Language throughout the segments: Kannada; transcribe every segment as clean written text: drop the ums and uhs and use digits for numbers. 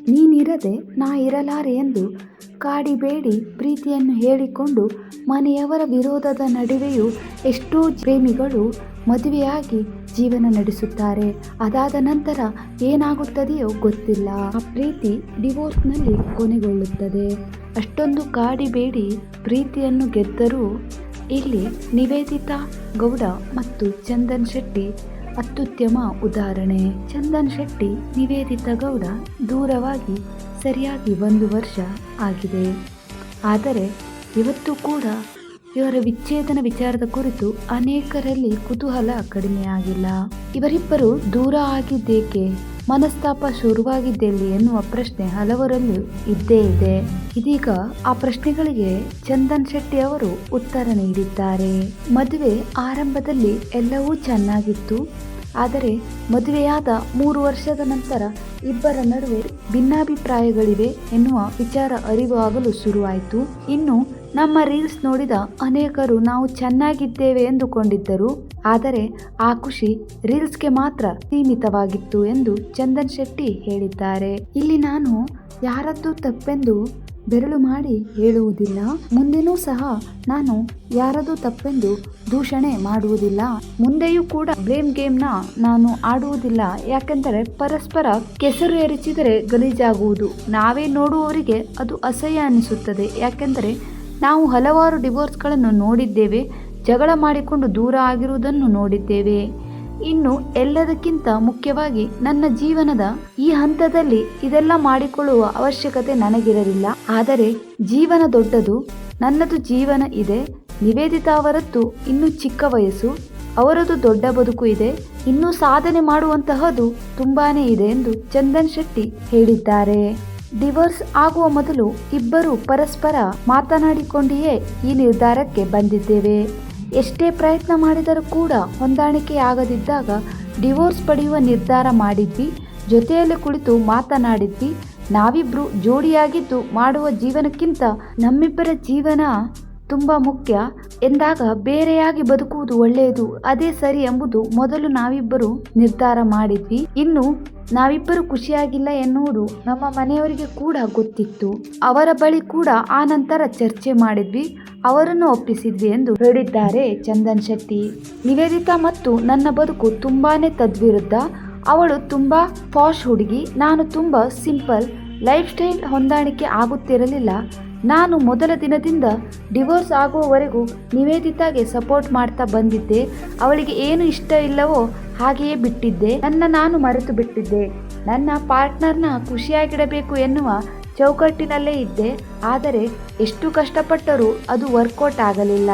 ನೀನಿರದೆ ನಾ ಇರಲಾರೆ ಎಂದು ಕಾಡಿಬೇಡಿ ಪ್ರೀತಿಯನ್ನು ಹೇಳಿಕೊಂಡು ಮನೆಯವರ ವಿರೋಧದ ನಡುವೆಯೂ ಎಷ್ಟೋ ಪ್ರೇಮಿಗಳು ಮದುವೆಯಾಗಿ ಜೀವನ ನಡೆಸುತ್ತಾರೆ. ಅದಾದ ನಂತರ ಏನಾಗುತ್ತದೆಯೋ ಗೊತ್ತಿಲ್ಲ. ಆ ಪ್ರೀತಿ ಡಿವೋರ್ಸ್ನಲ್ಲಿ ಕೊನೆಗೊಳ್ಳುತ್ತದೆ. ಅಷ್ಟೊಂದು ಕಾಡಿಬೇಡಿ ಪ್ರೀತಿಯನ್ನು ಗೆದ್ದರೂ ಇಲ್ಲಿ ನಿವೇದಿತಾ ಗೌಡ ಮತ್ತು ಚಂದನ್ ಶೆಟ್ಟಿ ಅತ್ಯುತ್ತಮ ಉದಾಹರಣೆ. ಚಂದನ್ ಶೆಟ್ಟಿ ನಿವೇದಿತಾ ಗೌಡ ದೂರವಾಗಿ ಸರಿಯಾಗಿ 1 ವರ್ಷ ಆಗಿದೆ. ಆದರೆ ಇವತ್ತು ಕೂಡ ಇವರ ವಿಚ್ಛೇದನ ವಿಚಾರದ ಕುರಿತು ಅನೇಕರಲ್ಲಿ ಕುತೂಹಲ ಕಡಿಮೆಯಾಗಿಲ್ಲ. ಇವರಿಬ್ಬರು ದೂರ ಆಗಿದ್ದೇಕೆ, ಮನಸ್ತಾಪ ಶುರುವಾಗಿದ್ದೆಲ್ಲಿ ಎನ್ನುವ ಪ್ರಶ್ನೆ ಹಲವರಲ್ಲೂ ಇದ್ದೇ ಇದೆ. ಇದೀಗ ಆ ಪ್ರಶ್ನೆಗಳಿಗೆ ಚಂದನ್ ಶೆಟ್ಟಿ ಅವರು ಉತ್ತರ ನೀಡಿದ್ದಾರೆ. ಮದುವೆ ಆರಂಭದಲ್ಲಿ ಎಲ್ಲವೂ ಚೆನ್ನಾಗಿತ್ತು. ಆದರೆ ಮದುವೆಯಾದ 3 ವರ್ಷದ ನಂತರ ಇಬ್ಬರ ನಡುವೆ ಭಿನ್ನಾಭಿಪ್ರಾಯಗಳಿವೆ ಎನ್ನುವ ವಿಚಾರ ಅರಿವು ಆಗಲು ಶುರುವಾಯಿತು. ಇನ್ನು ನಮ್ಮ ರೀಲ್ಸ್ ನೋಡಿದ ಅನೇಕರು ನಾವು ಚೆನ್ನಾಗಿದ್ದೇವೆ ಎಂದುಕೊಂಡಿದ್ದರು. ಆದರೆ ಆ ಖುಷಿ ರೀಲ್ಸ್ಗೆ ಮಾತ್ರ ಸೀಮಿತವಾಗಿತ್ತು ಎಂದು ಚಂದನ್ ಶೆಟ್ಟಿ ಹೇಳಿದ್ದಾರೆ. ಇಲ್ಲಿ ನಾನು ಯಾರದ್ದು ತಪ್ಪೆಂದು ಬೆರಳು ಮಾಡಿ ಹೇಳುವುದಿಲ್ಲ. ಮುಂದೆನೂ ಸಹ ನಾನು ಯಾರದು ತಪ್ಪೆಂದು ದೂಷಣೆ ಮಾಡುವುದಿಲ್ಲ. ಮುಂದೆಯೂ ಕೂಡ ಬ್ಲೇಮ್ ಗೇಮ್ನ ನಾನು ಆಡುವುದಿಲ್ಲ. ಯಾಕೆಂದರೆ ಪರಸ್ಪರ ಕೆಸರು ಎರಚಿದರೆ ಗಲೀಜಾಗುವುದು. ನಾವೇ ನೋಡುವವರಿಗೆ ಅದು ಅಸಹ್ಯ ಅನಿಸುತ್ತದೆ. ಯಾಕೆಂದರೆ ನಾವು ಹಲವಾರು ಡಿವೋರ್ಸ್ಗಳನ್ನು ನೋಡಿದ್ದೇವೆ, ಜಗಳ ಮಾಡಿಕೊಂಡು ದೂರ ಆಗಿರುವುದನ್ನು ನೋಡಿದ್ದೇವೆ. ಇನ್ನು ಎಲ್ಲದಕ್ಕಿಂತ ಮುಖ್ಯವಾಗಿ ನನ್ನ ಜೀವನದ ಈ ಹಂತದಲ್ಲಿ ಇದೆಲ್ಲ ಮಾಡಿಕೊಳ್ಳುವ ಅವಶ್ಯಕತೆ ನನಗಿರಲಿಲ್ಲ. ಆದರೆ ಜೀವನ ದೊಡ್ಡದು, ನನ್ನದು ಜೀವನ ಇದೆ. ನಿವೇದಿತಾ ಅವರದ್ದು ಇನ್ನೂ ಚಿಕ್ಕ ವಯಸ್ಸು, ಅವರದು ದೊಡ್ಡ ಬದುಕು ಇದೆ. ಇನ್ನೂ ಸಾಧನೆ ಮಾಡುವಂತಹದ್ದು ತುಂಬಾನೇ ಇದೆ ಎಂದು ಚಂದನ್ ಶೆಟ್ಟಿ ಹೇಳಿದ್ದಾರೆ. ಡಿವೋರ್ಸ್ ಆಗುವ ಮೊದಲು ಇಬ್ಬರು ಪರಸ್ಪರ ಮಾತನಾಡಿಕೊಂಡಿಯೇ ಈ ನಿರ್ಧಾರಕ್ಕೆ ಬಂದಿದ್ದೇವೆ. ಎಷ್ಟೇ ಪ್ರಯತ್ನ ಮಾಡಿದರೂ ಕೂಡ ಹೊಂದಾಣಿಕೆಯಾಗದಿದ್ದಾಗ ಡಿವೋರ್ಸ್ ಪಡೆಯುವ ನಿರ್ಧಾರ ಮಾಡಿದ್ವಿ. ಜೊತೆಯಲ್ಲಿ ಕುಳಿತು ಮಾತನಾಡಿದ್ವಿ. ನಾವಿಬ್ರು ಜೋಡಿಯಾಗಿದ್ದು ಮಾಡುವ ಜೀವನಕ್ಕಿಂತ ನಮ್ಮಿಬ್ಬರ ಜೀವನ ತುಂಬ ಮುಖ್ಯ ಎಂದಾಗ ಬೇರೆಯಾಗಿ ಬದುಕುವುದು ಒಳ್ಳೆಯದು, ಅದೇ ಸರಿ ಎಂಬುದು ಮೊದಲು ನಾವಿಬ್ಬರು ನಿರ್ಧಾರ ಮಾಡಿದ್ವಿ. ಇನ್ನು ನಾವಿಬ್ಬರು ಖುಷಿಯಾಗಿಲ್ಲ ಎನ್ನುವುದು ನಮ್ಮ ಮನೆಯವರಿಗೆ ಕೂಡ ಗೊತ್ತಿತ್ತು. ಅವರ ಬಳಿ ಕೂಡ ಆ ನಂತರ ಚರ್ಚೆ ಮಾಡಿದ್ವಿ, ಅವರನ್ನು ಒಪ್ಪಿಸಿದ್ವಿ ಎಂದು ಹೇಳಿದ್ದಾರೆ ಚಂದನ್ ಶೆಟ್ಟಿ. ನಿವೇದಿತಾ ಮತ್ತು ನನ್ನ ಬದುಕು ತುಂಬಾನೇ ತದ್ವಿರುದ್ಧ. ಅವಳು ತುಂಬಾ ಪಾಶ್ ಹುಡುಗಿ, ನಾನು ತುಂಬಾ ಸಿಂಪಲ್ ಲೈಫ್ ಸ್ಟೈಲ್. ಹೊಂದಾಣಿಕೆ ಆಗುತ್ತಿರಲಿಲ್ಲ. ನಾನು ಮೊದಲ ದಿನದಿಂದ ಡಿವೋರ್ಸ್ ಆಗುವವರೆಗೂ ನಿವೇದಿತಾಗೆ ಸಪೋರ್ಟ್ ಮಾಡ್ತಾ ಬಂದಿದ್ದೆ. ಅವಳಿಗೆ ಏನು ಇಷ್ಟ ಇಲ್ಲವೋ ಹಾಗೆಯೇ ಬಿಟ್ಟಿದ್ದೆ. ನಾನು ಮರೆತು ಬಿಟ್ಟಿದ್ದೆ. ನನ್ನ ಪಾರ್ಟ್ನರ್ನ ಖುಷಿಯಾಗಿಡಬೇಕು ಎನ್ನುವ ಚೌಕಟ್ಟಿನಲ್ಲೇ ಇದ್ದೆ. ಆದರೆ ಎಷ್ಟು ಕಷ್ಟಪಟ್ಟರೂ ಅದು ವರ್ಕೌಟ್ ಆಗಲಿಲ್ಲ.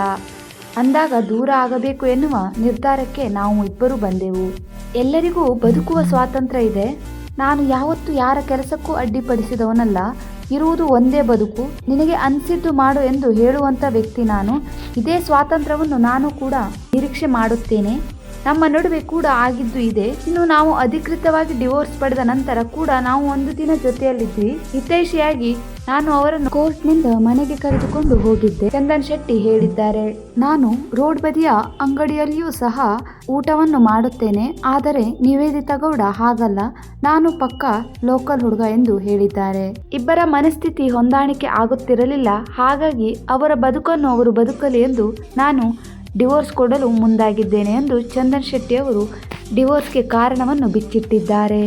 ಅಂದಾಗ ದೂರ ಆಗಬೇಕು ಎನ್ನುವ ನಿರ್ಧಾರಕ್ಕೆ ನಾವು ಇಬ್ಬರು ಬಂದೆವು. ಎಲ್ಲರಿಗೂ ಬದುಕುವ ಸ್ವಾತಂತ್ರ್ಯ ಇದೆ. ನಾನು ಯಾವತ್ತೂ ಯಾರ ಕೆಲಸಕ್ಕೂ ಅಡ್ಡಿಪಡಿಸಿದವನಲ್ಲ. ಇರುವುದು ಒಂದೇ ಬದುಕು, ನಿನಗೆ ಅನಿಸಿದ್ದು ಮಾಡು ಎಂದು ಹೇಳುವಂಥ ವ್ಯಕ್ತಿ ನಾನು. ಇದೇ ಸ್ವಾತಂತ್ರ್ಯವನ್ನು ನಾನು ಕೂಡ ನಿರೀಕ್ಷೆ ಮಾಡುತ್ತೇನೆ. ನಮ್ಮ ನಡುವೆ ಕೂಡ ಆಗಿದ್ದು ಇದೆ. ಇನ್ನು ನಾವು ಅಧಿಕೃತವಾಗಿ ಡಿವೋರ್ಸ್ ಪಡೆದ ನಂತರ ಕೂಡ ನಾವು ಒಂದು ದಿನ ಜೊತೆಯಲ್ಲಿದ್ವಿ. ಹಿತೈಷಿಯಾಗಿ ನಾನು ಅವರನ್ನು ಕೋರ್ಟ್ನಿಂದ ಮನೆಗೆ ಕರೆದುಕೊಂಡು ಹೋಗಿದ್ದೆ. ಚಂದನ್ ಶೆಟ್ಟಿ ಹೇಳಿದ್ದಾರೆ. ನಾನು ರೋಡ್ ಬದಿಯ ಅಂಗಡಿಯಲ್ಲಿಯೂ ಸಹ ಊಟವನ್ನು ಮಾಡುತ್ತೇನೆ. ಆದರೆ ನಿವೇದಿತಾ ಗೌಡ ಹಾಗಲ್ಲ, ನಾನು ಪಕ್ಕಾ ಲೋಕಲ್ ಹುಡುಗ ಎಂದು ಹೇಳಿದ್ದಾರೆ. ಇಬ್ಬರ ಮನಸ್ಥಿತಿ ಹೊಂದಾಣಿಕೆ ಆಗುತ್ತಿರಲಿಲ್ಲ. ಹಾಗಾಗಿ ಅವರ ಬದುಕನ್ನು ಅವರು ಬದುಕಲಿ ಎಂದು ನಾನು ಡಿವೋರ್ಸ್ ಕೊಡಲು ಮುಂದಾಗಿದ್ದೇನೆ ಎಂದು ಚಂದನ್ ಶೆಟ್ಟಿ ಅವರು ಡಿವೋರ್ಸ್ಗೆ ಕಾರಣವನ್ನು ಬಿಚ್ಚಿಟ್ಟಿದ್ದಾರೆ.